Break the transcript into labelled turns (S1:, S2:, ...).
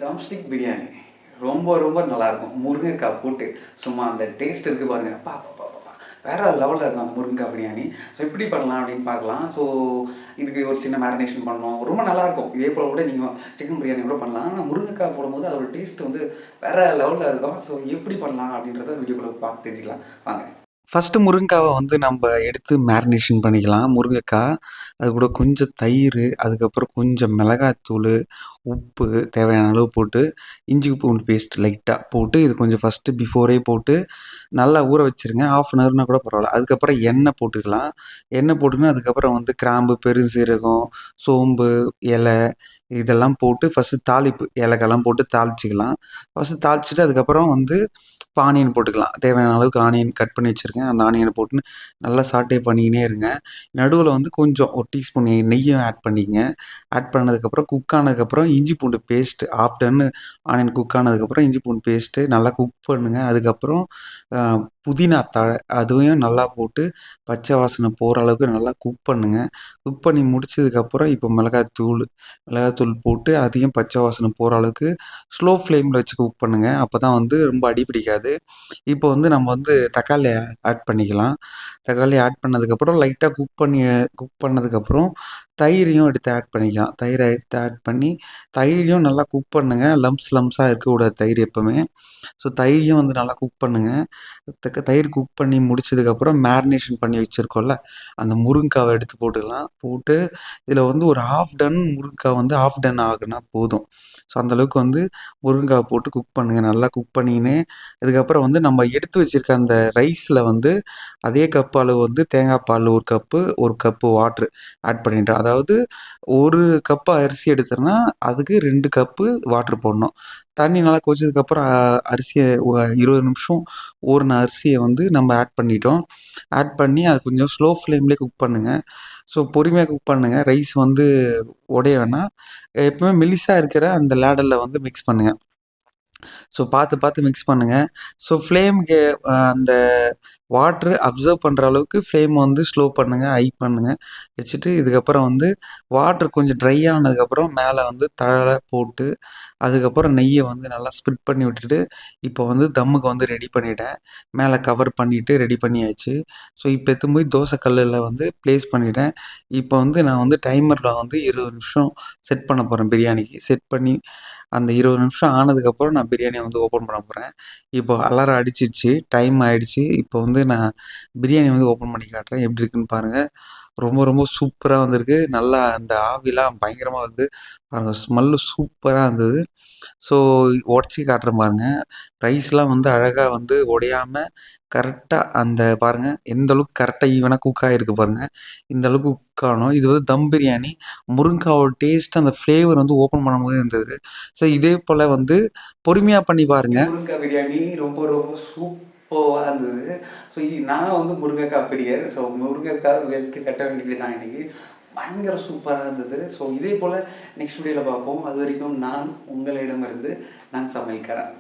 S1: Drumstick biryani ரொம்ப ரொம்ப நல்லாயிருக்கும். முருங்கைக்காய் போட்டு சும்மா அந்த டேஸ்ட் இருக்குது பாருங்க. அப்பா! வேற லெவல்ல இருக்கும் அந்த முருங்கைக்காய் பிரியாணி. ஸோ எப்படி பண்ணலாம் அப்படின்னு பார்க்கலாம். ஸோ இதுக்கு ஒரு சின்ன மேரினேஷன் பண்ணணும். ரொம்ப நல்லாயிருக்கும். இதே போல கூட நீங்கள் சிக்கன் பிரியாணி கூட பண்ணலாம். ஆனால் முருங்கைக்காய் போடும்போது அதோட டேஸ்ட் வந்து வேற லெவல்ல இருக்கும். ஸோ எப்படி பண்ணலாம் அப்படின்றத வீடியோக்குள்ள பார்த்து தெரிஞ்சுக்கலாம். வாங்க.
S2: ஃபஸ்ட்டு முருங்காவ வந்து நம்ப எடுத்து மேரினேஷன் பண்ணிக்கலாம். முருங்கக்கா, அது கூட கொஞ்சம் தயிரு, அதுக்கப்புறம் கொஞ்சம் மிளகாத்தூளு, உப்பு தேவையான அளவு போட்டு, இஞ்சி பூண்டு பேஸ்ட் லைட்டா போட்டு, இது கொஞ்சம் ஃபஸ்ட்டு பிஃபோரே போட்டு நல்லா ஊற வச்சுருங்க. 1/2 அன் ஹவர்னா கூட பரவால்ல. அதுக்கப்புறம் எண்ணெய் போட்டுக்கலாம். எண்ணெய் போட்டுங்கன்னா, அதுக்கப்புறம் வந்து கிராம்பு, பெருஞ்சீரகம், சோம்பு, இலை இதெல்லாம் போட்டு ஃபஸ்ட்டு தாளிப்பு ஏலக்காய்லாம் போட்டு தாளிச்சுக்கலாம். ஃபஸ்ட்டு தாளிச்சுட்டு அதுக்கப்புறம் வந்து ஆனியன் போட்டுக்கலாம். தேவையான அளவுக்கு ஆனியன் கட் பண்ணி வச்சிருக்கேன். அந்த ஆனியன போட்டு நல்லா சாட்டே பண்ணிக்கினே இருங்க. நடுவுல வந்து கொஞ்சம் ஒரு டீஸ்பூன் நெய்யும் ஆட் பண்ணிக்கங்க. ஆட் பண்ணதுக்கப்புறம் குக் ஆனதுக்கப்புறம் இஞ்சி பூண்டு பேஸ்ட் 1/2 டன்னு ஆனியன் குக் ஆனதுக்கப்புறம் இஞ்சி பூண்டு பேஸ்ட்டு நல்லா குக் பண்ணுங்க. அதுக்கப்புறம் அ புதினா தழை அதையும் நல்லா போட்டு பச்சை வாசனை போற அளவுக்கு நல்லா குக் பண்ணுங்க. குக் பண்ணி முடிச்சதுக்கப்புறம் இப்போ மிளகாத்தூள் போட்டு அதையும் பச்சை வாசனை போற அளவுக்கு ஸ்லோ ஃப்ளேம்ல வச்சு குக் பண்ணுங்க. அப்பதான் வந்து ரொம்ப அடி பிடிக்காது. இப்போ வந்து நம்ம வந்து தக்காளி ஆட் பண்ணிக்கலாம். தக்காளி ஆட் பண்ணதுக்கப்புறம் லைட்டா குக் பண்ணதுக்கப்புறம் தயிரையும் எடுத்து ஆட் பண்ணிக்கலாம். தயிர எடுத்து ஆட் பண்ணி தயிரையும் நல்லா குக் பண்ணுங்க. லம்ஸா இருக்கக்கூடாது தயிர் எப்பவுமே. ஸோ தயிரையும் வந்து நல்லா குக் பண்ணுங்க. தயிர் குக் பண்ணி முடிச்சதுக்கப்புறம் மேரினேஷன் பண்ணி வச்சிருக்கோம்ல, அந்த முருங்காவ எடுத்து போட்டுக்கலாம். போட்டு இதில வந்து ஒரு 1/2 டன் முருங்கா வந்து 1/2 டன் ஆகுனா போதும். ஸோ அந்த அளவுக்கு வந்து முருங்காவ போட்டு குக் பண்ணுங்க. நல்லா குக் பண்ணிக்கினே அதுக்கப்புறம் வந்து நம்ம எடுத்து வச்சிருக்க அந்த ரைஸ்ல வந்து அதே கப் அளவு வந்து தேங்காய் பால் 1 கப்பு, 1 கப்பு வாட்டர் ஆட் பண்ணிட்டேன். அதாவது 1 கப்பு அரிசி எடுத்தேன்னா, அதுக்கு 2 கப்பு வாட்டர் போடணும். தண்ணி நல்லா கொதிச்சதுக்கப்புறம் அரிசிய 20 நிமிஷம் ஊறுன அரிசிய வந்து நம்ம ஆட் பண்ணிட்டோம். ஆட் பண்ணி அது கொஞ்சம் ஸ்லோ ஃப்ளேம்லயே குக் பண்ணுங்க. ஸோ பொறுமையா குக் பண்ணுங்க. ரைஸ் வந்து உடைய வேணாம். எப்பவுமே மெலிசா இருக்கிற அந்த லேடர்ல வந்து மிக்ஸ் பண்ணுங்க. ஸோ பார்த்து மிக்ஸ் பண்ணுங்க. ஸோ ஃப்ளேம்க்கு அந்த வாட்டரு அப்சர்வ் பண்ற அளவுக்கு ஃப்ளேம் வந்து ஸ்லோ பண்ணுங்க, ஹை பண்ணுங்க. வச்சுட்டு இதுக்கப்புறம் வந்து வாட்டர் கொஞ்சம் ட்ரை ஆனதுக்கப்புறம் மேல வந்து தழை போட்டு, அதுக்கப்புறம் நெய்ய வந்து நல்லா ஸ்ப்ரிட் பண்ணி விட்டுட்டு, இப்போ வந்து தம்முக்கு வந்து ரெடி பண்ணிட்டேன். மேல கவர் பண்ணிட்டு ரெடி பண்ணியாச்சு. ஸோ இப்போ எடுத்துன்னு போய் தோசை கல்லுல வந்து பிளேஸ் பண்ணிட்டேன். இப்போ வந்து நான் வந்து டைமர்ல வந்து 20 நிமிஷம் செட் பண்ண போறேன் பிரியாணிக்கு. செட் பண்ணி அந்த 20 நிமிஷம் ஆனதுக்கப்புறம் நான் பிரியாணிய வந்து ஓப்பன் பண்ண போறேன். இப்போ அலாரம் அடிச்சிடுச்சு. டைம் ஆயிடுச்சு. இப்போ வந்து நான் பிரியாணி வந்து ஓப்பன் பண்ணி காட்டுறேன். எப்படி இருக்குன்னு பாருங்க. ரொம்ப ரொம்ப சூப்பரா வந்திருக்கு. நல்லா அந்த ஆவிலாம் பயங்கரமா வருது. பாருங்க ஸ்மெல்லு சூப்பரா இருந்தது. ஸோ உடச்சு காட்டுறேன் பாருங்க. ரைஸ்லாம் வந்து அழகா வந்து உடையாம கரெக்ட்டா அந்த பாருங்க எந்த அளவுக்கு கரெக்ட்டா ஈவனா குக் ஆகிருக்கு பாருங்க. இந்த அளவுக்கு குக் ஆகணும். இது வந்து தம் பிரியாணி. முருங்காவோட டேஸ்ட் அந்த ஃப்ளேவர் வந்து ஓப்பன் பண்ணும்போது இருந்தது. ஸோ இதே போல வந்து பொறுமையா பண்ணி பாருங்க.
S1: முருங்கைக்காய் பிரியாணி ரொம்ப ரொம்ப சூப்பரா இருந்தது. ஸோ நான் வந்து முருங்கைக்காய் பிரியர். ஸோ முருங்கைக்காய் வெளுத்து கட்ட வேண்டியது தான் இன்னைக்கு. பயங்கர சூப்பரா இருந்தது. ஸோ இதே போல நெக்ஸ்ட் வீடியோல பார்ப்போம். அதுவரைக்கும் நான் உங்களிடமிருந்து நான் சமையல்காரன்.